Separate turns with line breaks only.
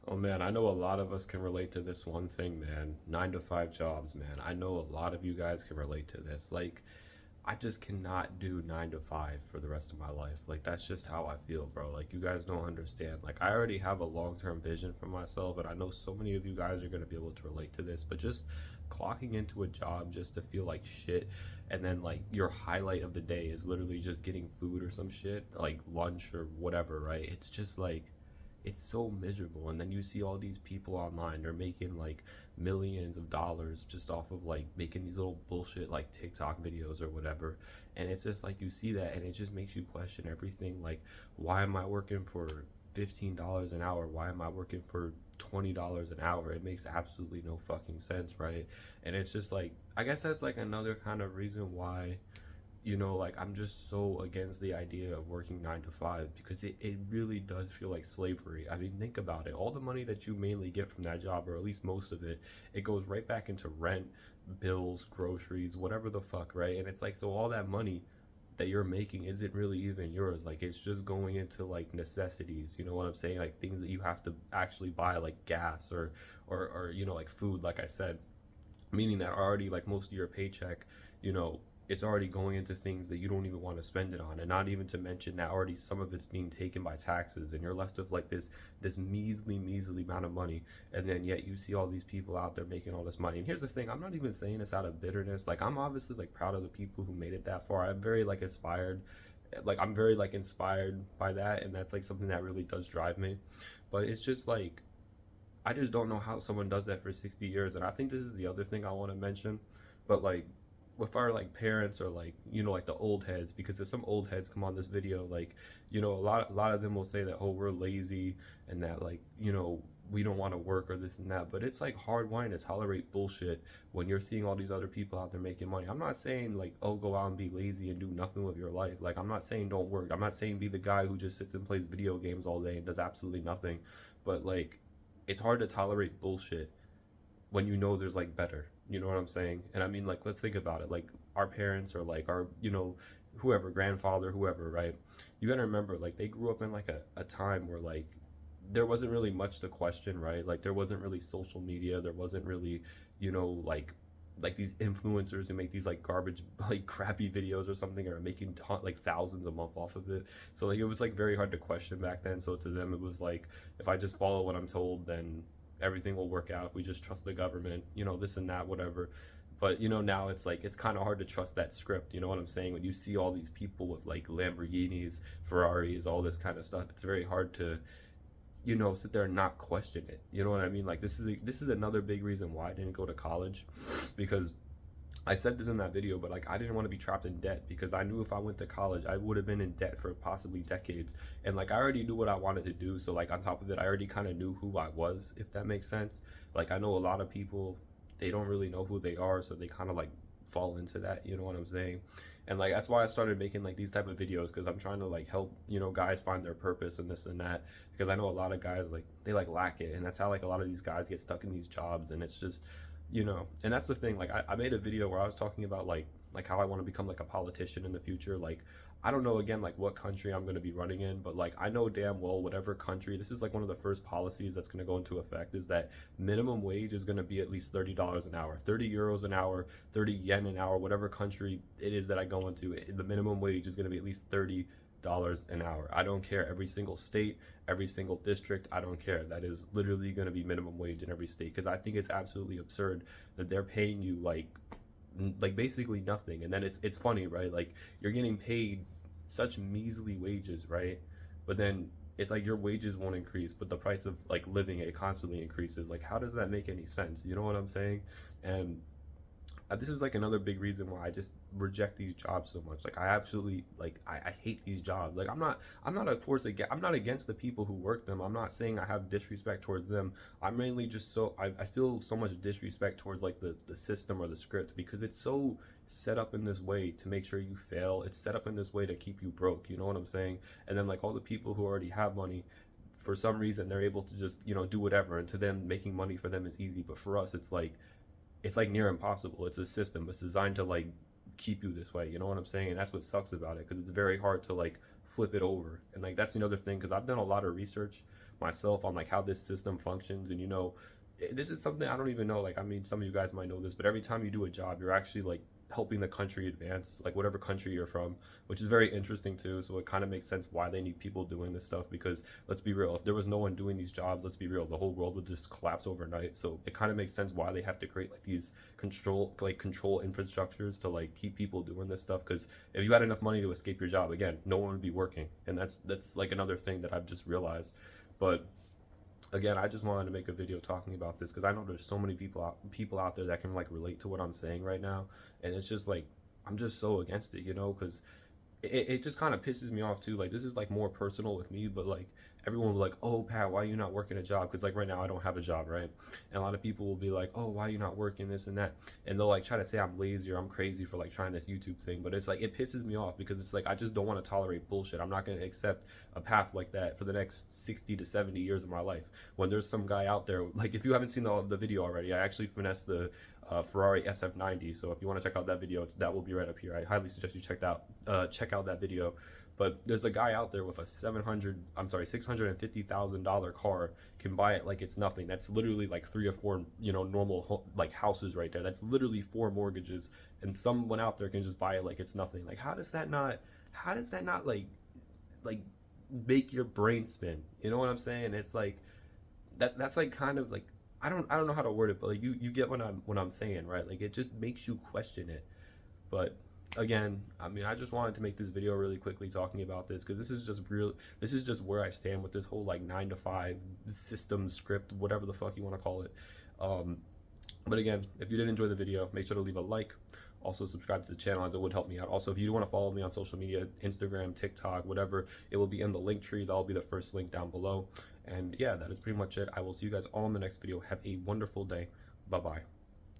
Oh man, I know a lot of us can relate to this one thing, man. 9 to 5 jobs, man. I know a lot of you guys can relate to this. Like, I just cannot do 9 to 5 for the rest of my life. Like, that's just how I feel, bro. Like, you guys don't understand. Like, I already have a long term vision for myself, and I know so many of you guys are gonna be able to relate to this, but just clocking into a job just to feel like shit, and then, like, your highlight of the day is literally just getting food or some shit, like lunch or whatever, right? It's just like, it's so miserable. And then you see all these people online, they're making like millions of dollars just off of like making these little bullshit like TikTok videos or whatever. And it's just like you see that and it just makes you question everything. Like, why am I working for $15 an hour? Why am I working for $20 an hour? It makes absolutely no fucking sense, right? And it's just like, I guess that's like another kind of reason why, like I'm just so against the idea of working 9 to 5 because it really does feel like slavery. I mean, think about it. All the money that you mainly get from that job, or at least most of it, it goes right back into rent, bills, groceries, whatever the fuck, right? And it's like, so all that money that you're making isn't really even yours. Like, it's just going into like necessities, you know what I'm saying? Like things that you have to actually buy, like gas or like food, like I said, meaning that already like most of your paycheck, you know, it's already going into things that you don't even want to spend it on, and not even to mention that already some of it's being taken by taxes, and you're left with like this measly amount of money. And then yet you see all these people out there making all this money. And here's the thing, I'm not even saying this out of bitterness. Like, I'm obviously like proud of the people who made it that far. I'm very like inspired, like I'm very like inspired by that, and that's like something that really does drive me. But it's just like, I just don't know how someone does that for 60 years. And I think this is the other thing I want to mention. But like, with our like parents, or like, like the old heads, because there's some old heads come on this video, like, a lot of them will say that, oh, we're lazy, and that, like, we don't want to work or this and that. But it's like hard wine to tolerate bullshit when you're seeing all these other people out there making money. I'm not saying like, oh, go out and be lazy and do nothing with your life. Like, I'm not saying don't work. I'm not saying be the guy who just sits and plays video games all day and does absolutely nothing. But like, it's hard to tolerate bullshit when you know there's like better. You know what I'm saying? And I mean, like, let's think about it. Like, our parents, or like our, whoever, grandfather, whoever, right? You gotta remember, like, they grew up in like a time where like there wasn't really much to question, right? Like, there wasn't really social media. There wasn't really, like these influencers who make these like garbage, like crappy videos or something, or making like thousands a month off of it. So like, it was like very hard to question back then. So to them it was like, if I just follow what I'm told, then everything will work out. If we just trust the government, this and that, whatever. But now it's like, it's kind of hard to trust that script. You know what I'm saying? When you see all these people with like Lamborghinis, Ferraris, all this kind of stuff, it's very hard to, sit there and not question it. You know what I mean? Like, this is another big reason why I didn't go to college, because I said this in that video, but like, I didn't want to be trapped in debt, because I knew if I went to college, I would have been in debt for possibly decades. And like, I already knew what I wanted to do. So like, on top of it, I already kind of knew who I was, if that makes sense. Like, I know a lot of people, they don't really know who they are, so they kind of like fall into that. You know what I'm saying? And like, that's why I started making like these type of videos, because I'm trying to like help, guys find their purpose and this and that. Because I know a lot of guys, like, they like lack it, and that's how like a lot of these guys get stuck in these jobs. And it's just, and that's the thing. Like, I made a video where I was talking about like how I want to become like a politician in the future. Like, I don't know, again, like what country I'm going to be running in, but like, I know damn well whatever country, this is like one of the first policies that's going to go into effect, is that minimum wage is going to be at least $30 an hour, 30 euros an hour, 30 yen an hour. Whatever country it is that I go into, the minimum wage is going to be at least $30 an hour. I don't care. Every single state, every single district, I don't care. That is literally going to be minimum wage in every state, because I think it's absolutely absurd that they're paying you like basically nothing. And then it's funny, right? Like, you're getting paid such measly wages, right? But then it's like your wages won't increase, but the price of like living, it constantly increases. Like, how does that make any sense? You know what I'm saying? And this is like another big reason why I just reject these jobs so much. Like, I absolutely, like, I hate these jobs. Like, I'm not a force against, I'm not against the people who work them. I'm not saying I have disrespect towards them. I'm mainly just so, I feel so much disrespect towards like the system or the script, because it's so set up in this way to make sure you fail. It's set up in this way to keep you broke. You know what I'm saying? And then like, all the people who already have money, for some reason they're able to just, do whatever, and to them making money for them is easy. But for us, it's like near impossible. It's a system. It's designed to like keep you this way. You know what I'm saying? And that's what sucks about it, because it's very hard to like flip it over. And like, that's another thing, because I've done a lot of research myself on like how this system functions. And this is something I don't even know. Like, I mean, some of you guys might know this, but every time you do a job, you're actually like helping the country advance, like whatever country you're from, which is very interesting too. So it kind of makes sense why they need people doing this stuff, because let's be real, if there was no one doing these jobs, let's be real, the whole world would just collapse overnight. So it kind of makes sense why they have to create like these control infrastructures to like keep people doing this stuff, because if you had enough money to escape your job, again, no one would be working. And that's like another thing that I've just realized. But again, I just wanted to make a video talking about this because I know there's so many people out there that can like relate to what I'm saying right now. And it's just like, I'm just so against it, because it just kind of pisses me off too. Like, this is like more personal with me, but like everyone will be like, oh Pat, why are you not working a job? Because like right now I don't have a job, right? And a lot of people will be like, oh, why are you not working this and that? And they'll like try to say I'm lazy or I'm crazy for like trying this YouTube thing. But it's like, it pisses me off because it's like, I just don't want to tolerate bullshit. I'm not going to accept a path like that for the next 60 to 70 years of my life. When there's some guy out there, like if you haven't seen the video already, I actually finessed the Ferrari SF90. So if you want to check out that video, that will be right up here. I highly suggest you check out that video. But there's a guy out there with a $650,000 car, can buy it like it's nothing. That's literally like 3 or 4, normal like houses right there. That's literally 4 mortgages, and someone out there can just buy it like it's nothing. Like, how does that not like make your brain spin? You know what I'm saying? It's like that's like kind of like, I don't know how to word it, but like you get what I'm saying, right? Like, it just makes you question it. But again, I mean, I just wanted to make this video really quickly talking about this because this is just where I stand with this whole like 9 to 5 system script, whatever the fuck you want to call it. But again, if you did enjoy the video, make sure to leave a like. Also subscribe to the channel, as it would help me out. Also, if you do want to follow me on social media, Instagram, TikTok, whatever, it will be in the link tree. That'll be the first link down below. And yeah, that is pretty much it. I will see you guys all in the next video. Have a wonderful day. Bye bye.